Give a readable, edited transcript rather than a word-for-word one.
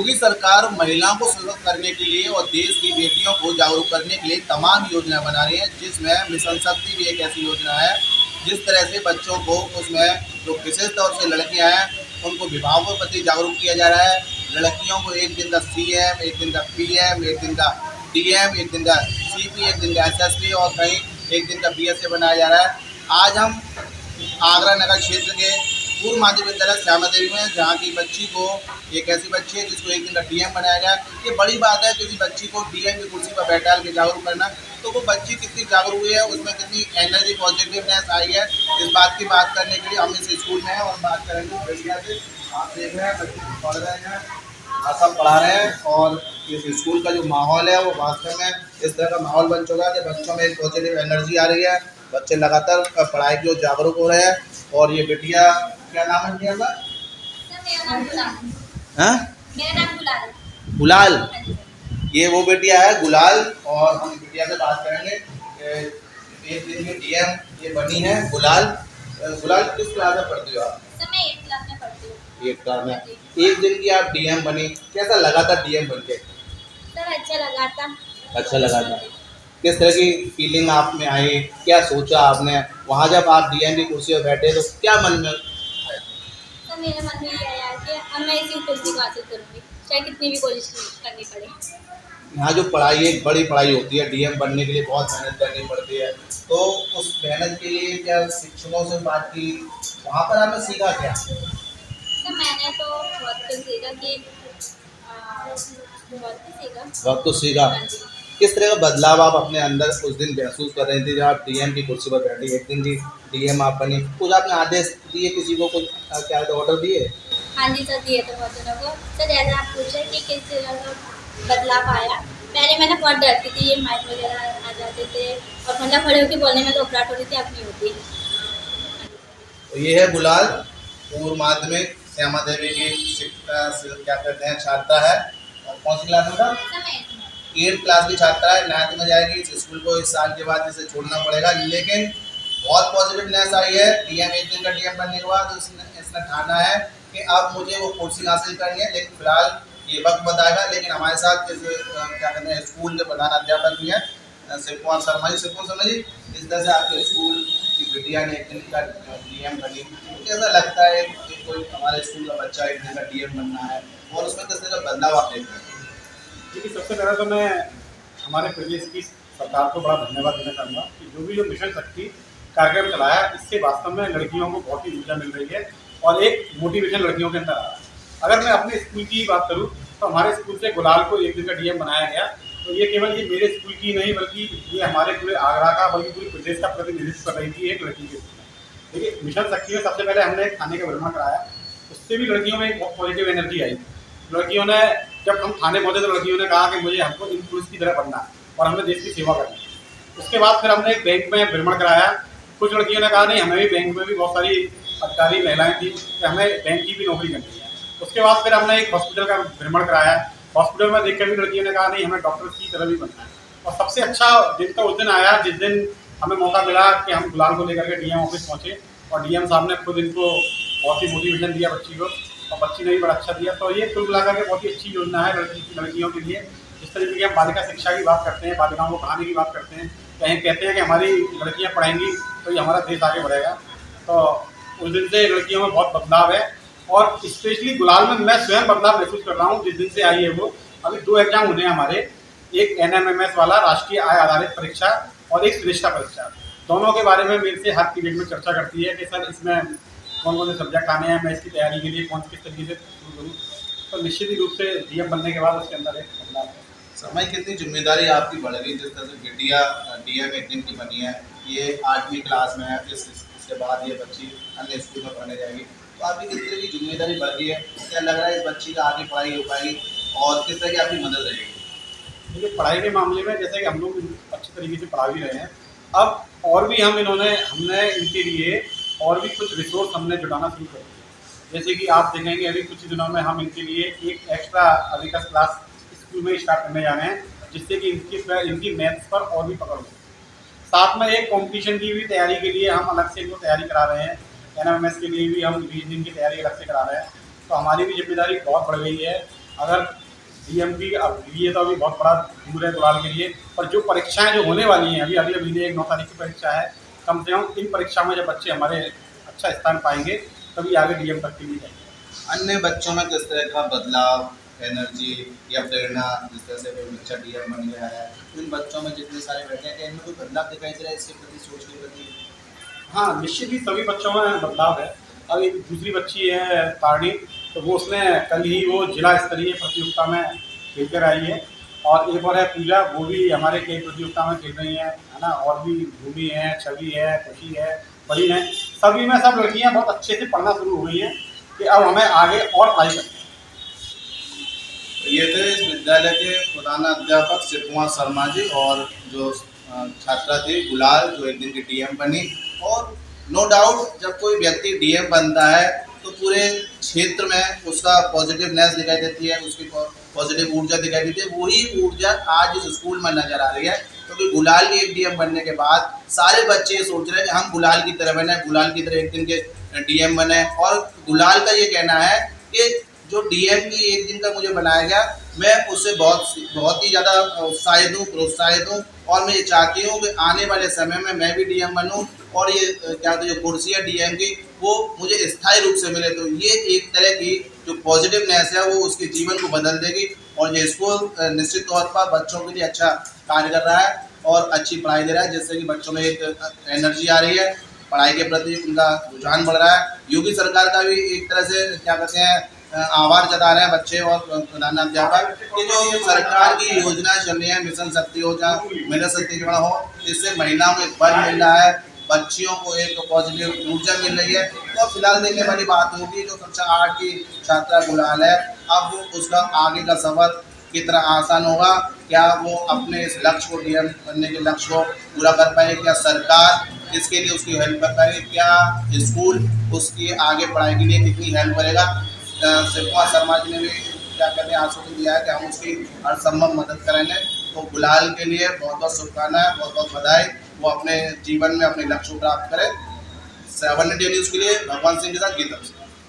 योगी सरकार महिलाओं को सशक्त करने के लिए और देश की बेटियों को जागरूक करने के लिए तमाम योजना बना रही है, जिसमें मिशन शक्ति भी एक ऐसी योजना है। जिस तरह से बच्चों को उसमें जो विशेष तौर से लड़कियां हैं उनको विवाहों के प्रति जागरूक किया जा रहा है। लड़कियों को एक दिन का सीएम, एक दिन का पीएम, एक दिन का डीएम, एक दिन का सीपी, एक दिन का एसएसपी और कहीं एक दिन का बीएसए बनाया जा रहा है। आज हम आगरा नगर क्षेत्र के पूर्व माध्यमिक विद्यालय श्यामा देवी में, जहाँ की बच्ची को, एक ऐसी बच्ची है जिसको एक दिन का डीएम बनाया गया। ये बड़ी बात है, किसी बच्ची को डीएम की कुर्सी पर बैठा के जागरूक करना। तो वो बच्ची कितनी जागरूक हुई है, उसमें कितनी एनर्जी, पॉजिटिवनेस आई है, इस बात की बात करने के लिए हम इस स्कूल में हैं और बात करेंगे बढ़िया से। आप देख रहे हैं बच्चे पढ़ रहे हैं, सब पढ़ा रहे हैं और इस स्कूल का जो माहौल है वो वास्तव में इस तरह का माहौल बन चुका है कि बच्चों में एक पॉजिटिव एनर्जी आ रही है। बच्चे लगातार पढ़ाई की ओर जागरूक हो रहे हैं। और ये बिटिया, क्या नाम है बिटिया का? मेरा नाम गुलाल। गुलाल, ये वो बिटिया है गुलाल। और हम बिटिया से बात करेंगे। एक दिन की डीएम ये बनी है गुलाल। गुलाल किस क्लास में पढ़ती हो आप? सर मैं 8 क्लास में पढ़ती हूँ। 8 क्लास में। एक दिन की आप डीएम बनी, कैसा लगा था डीएम बन के? सर अच्छा लगा था। अच्छा लगा था। किस तरह की फीलिंग आप में आई, क्या सोचा आपने वहाँ जब आप डीएम की कुर्सी पर बैठे तो क्या मन में? सर मेरे मन में ये आया कि अब मैं इसी कुर्सी को हासिल करूँगी, चाहे कितनी भी कोशिश करनी पड़े। यहाँ जो पढ़ाई, एक बड़ी पढ़ाई होती है, डीएम बनने के लिए बहुत मेहनत करनी पड़ती है। तो उस मेहनत के लिए क्या शिक्षकों से बात की, वहाँ पर आपने सीखा क्या? सर मैंने तो बहुत कुछ सीखा कि बहुत कुछ सीखा। बहुत कुछ सीखा। हाँ जी। किस तरह का बदलाव आप अपने अंदर उस दिन महसूस कर रही थी जब आप डीएम की कुर्सी पर बैठी? एक दिन की डीएम आप बनी, कुछ आपने आदेश दिए किसी को, कुछ क्या ऑर्डर दिए? हाँ जी सर, दिए थे बहुत जनों को। सर जैसे आप पूछे कि किस तरह का बदलाव आया, पहले मैंने बहुत डरती थी, ये माइक वगैरह आ जाते थे और मतलब खड़े होकर बोलने में तो घबराहट होती थी, अब नहीं होती। तो ये है गुलाल, पूर्व माध्यमिक श्यामा देवी की क्या कहते हैं छात्रा है। और कौन सी क्लास में था? समय 8 क्लास की छात्रा है। 9th में जाएगी। इस स्कूल को इस साल के बाद इसे छोड़ना पड़ेगा, लेकिन बहुत पॉजिटिवनेस आई है। डीएम, एक दिन का डीएम बनने के बाद इसने ठाना है कि अब मुझे वो कुर्सी हासिल करनी है, लेकिन फिलहाल ये वक्त बताएगा। लेकिन हमारे साथ जैसे क्या कहते हैं स्कूल के प्रधान अध्यापक भी हैं, शिव कुमार शर्मा जी। शिव कुमार शर्मा जी, इस तरह से आपके स्कूल की बिटिया ने एक दिन का डीएम बनी, कैसा लगता है कि कोई हमारे स्कूल का बच्चा एक दिन का डीएम बनना है, और उसमें किस तरह का बदलाव आप देखते हैं? देखिए, सबसे पहले तो मैं हमारे प्रदेश की सरकार को बड़ा धन्यवाद देना चाहूँगा कि जो मिशन शक्ति कार्यक्रम चलाया, इससे वास्तव में लड़कियों को बहुत ही ऊर्जा मिल रही है और एक मोटिवेशन लड़कियों के अंदर आ रहा है। अगर मैं अपने स्कूल की बात करूँ तो हमारे स्कूल से गुलाल को एक दिन का डीएम बनाया गया। तो ये केवल ये मेरे स्कूल की नहीं, बल्कि ये हमारे पूरे आगरा का, बल्कि पूरे प्रदेश का प्रतिनिधित्व कर रही थी एक लड़की के रूप में। देखिए, मिशन शक्ति में सबसे पहले हमने एक थाने का भ्रमण कराया, उससे भी लड़कियों में एक बहुत पॉजिटिव एनर्जी आई। लड़कियों ने, जब हम थाने पहुंचे तो लड़कियों ने कहा कि मुझे हमको इन पुलिस की तरह बनना है और हमें देश की सेवा करनी है। उसके बाद फिर हमने एक बैंक में भ्रमण कराया। कुछ लड़कियों ने कहा नहीं, हमें भी बैंक में भी बहुत सारी अधिकारी महिलाएं थी कि हमें बैंक की भी नौकरी करनी है। उसके बाद फिर हमने एक हॉस्पिटल का भ्रमण कराया। हॉस्पिटल में देख कर भी लड़कियों ने कहा नहीं, हमें डॉक्टर की तरह भी बनना है। और सबसे अच्छा दिन तो उस दिन आया जिस दिन हमें मौका मिला कि हम गुलाल को लेकर के डीएम ऑफिस पहुँचे और डीएम साहब ने खुद इनको बहुत ही मोटिवेशन दिया बच्ची को, और बच्ची ने भी बड़ा अच्छा दिया। तो ये कुल मिलाकर के बहुत ही अच्छी योजना है लड़कियों के लिए। जिस तरीके की हम बालिका शिक्षा की बात करते हैं, बालिकाओं को पढ़ाने की बात करते हैं, कहीं कहते हैं कि हमारी लड़कियां पढ़ेंगी तो ये हमारा देश आगे बढ़ेगा। तो उस दिन से लड़कियों में बहुत बदलाव है और स्पेशली गुलाल में मैं स्वयं बदलाव महसूस कर रहा हूँ जिस दिन से आई है वो। अभी 2 एग्जाम होने हैं हमारे, एक NMMS वाला राष्ट्रीय आय आधारित परीक्षा और एक श्रेष्ठा परीक्षा। दोनों के बारे में मेरे से हर पीरियड में चर्चा करती है कि सर इसमें कौन कौन से सब्जेक्ट आने हैं, मैं इसकी तैयारी के लिए किस तरीके से शुरू करूँ। तो निश्चित ही रूप से डीएम बनने के बाद उसके अंदर एक बदलाव है। समय कितनी जिम्मेदारी आपकी बढ़ गई, जिस तरह से बिटिया डीएम एक दिन की बनी है, ये 8वीं क्लास में है, इसके बाद ये बच्ची अन्य स्कूल में पढ़ने जाएगी, तो आपकी किस तरह की जिम्मेदारी बढ़ गई है? क्या लग रहा है इस बच्ची का आगे पढ़ाई हो पाएगी और किस तरह की आपकी मदद रहेगी? देखिए, पढ़ाई के मामले में जैसे कि हम लोग अच्छी तरीके से पढ़ा भी रहे हैं, अब और भी हमने इनके लिए और भी कुछ रिसोर्स हमने जुटाना शुरू कर दिया। जैसे कि आप देखेंगे अभी कुछ दिनों में हम इनके लिए एक एक्स्ट्रा अबिकस क्लास स्कूल में स्टार्ट करने जा रहे हैं, जिससे कि इनकी मैथ्स पर और भी पकड़ हो। साथ में एक कंपटीशन की भी तैयारी के लिए हम अलग से इनको तैयारी करा रहे हैं। NMMS के लिए भी हम रीजनिंग की तैयारी अलग से करा रहे हैं। तो हमारी भी जिम्मेदारी बहुत बढ़ गई है अगर डीएम की अब लिए तो अभी बहुत बड़ा दूर है गुलाल के लिए, पर जो परीक्षाएं जो होने वाली हैं अभी अगले महीने 9 तारीख की परीक्षा है, कम से कम इन परीक्षाओं में जब बच्चे हमारे अच्छा स्थान पाएंगे तभी आगे डीएम तक के लिए जाएंगे। अन्य बच्चों में किस तरह का बदलाव, एनर्जी या प्रेरणा, जिस तरह से कोई बच्चा डीएम बन गया है, इन बच्चों में जितने सारे बैठे हैं, क्या इनमें कोई बदलाव दिखाई दे रहा है इसके प्रति, सोच के प्रति? हाँ, निश्चित ही सभी बच्चों में बदलाव है। अब एक दूसरी बच्ची है तारणी, तो वो उसने कल ही वो जिला स्तरीय प्रतियोगिता में खेल कर आई है, और एक और है पूजा, वो भी हमारे खेल प्रतियोगिता में खेल रही है ना। और भी भूमि है, छवि है, खुशी है, बड़ी है, सभी में सब लड़कियां बहुत अच्छे से पढ़ना शुरू हो गई हैं कि अब हमें आगे और पढ़ाई करनी है। ये थे इस विद्यालय के प्रधान अध्यापक शिव कुमार शर्मा जी, और जो छात्रा थी गुलाल, जो एक दिन की डीएम बनी। और नो डाउट जब कोई व्यक्ति डीएम बनता है तो पूरे क्षेत्र में उसका पॉजिटिवनेस दिखाई देती है, उसकी पॉजिटिव ऊर्जा दिखाई देती है। वही ऊर्जा आज इस स्कूल में नजर आ रही है, क्योंकि गुलाल की एक डीएम बनने के बाद सारे बच्चे ये सोच रहे हैं कि हम गुलाल की तरह बने, गुलाल की तरह एक दिन के डीएम बने। और गुलाल का ये कहना है कि जो डीएम की एक दिन का मुझे बनाया गया, मैं उससे बहुत ही ज़्यादा उत्साहित हूँ, प्रोत्साहित हूँ, और मैं ये चाहती हूँ कि आने वाले समय में मैं भी डीएम बनूँ, और ये क्या जो कुर्सी है डीएम की वो मुझे स्थायी रूप से मिले। तो ये एक तरह की जो पॉजिटिवनेस है वो उसके जीवन को बदल देगी, और ये स्कूल निश्चित तौर पर बच्चों के लिए अच्छा कार्य कर रहा है और अच्छी पढ़ाई दे रहा है, जिससे कि बच्चों में एक एनर्जी आ रही है, पढ़ाई के प्रति उनका रुझान बढ़ रहा है। योगी सरकार का भी एक तरह से क्या कहते हैं आभार जता रहे हैं बच्चे और प्रधानाध्यापक कि जो सरकार की योजनाएं चल रही है, मिशन शक्ति हो या महिला सशक्तिकरण हो, इससे महिलाओं को एक बल मिल रहा है, बच्चियों को एक पॉजिटिव ऊर्जा मिल रही है। तो फिलहाल देखने वाली बात होगी जो कक्षा 8 की छात्रा गुलाल है, अब उसका आगे का सफर कितना आसान होगा, क्या वो अपने इस लक्ष्य को डीएम बनने के लक्ष्य को पूरा कर पाएगी, क्या सरकार इसके लिए उसकी हेल्प कर पाएगी, क्या स्कूल उसकी आगे पढ़ाई के लिए कितनी हेल्प करेगा। शिव कुमार शर्मा जी ने भी क्या कहते हैं आश्वासन दिया है कि हम उसकी हर संभव मदद करेंगे। तो गुलाल के लिए बहुत बहुत शुभकामनाएं, बहुत बहुत बधाई, वो अपने जीवन में अपने लक्ष्य को प्राप्त करें। 7 इंडिया न्यूज़ के लिए भगवान सिंह के साथ गीता।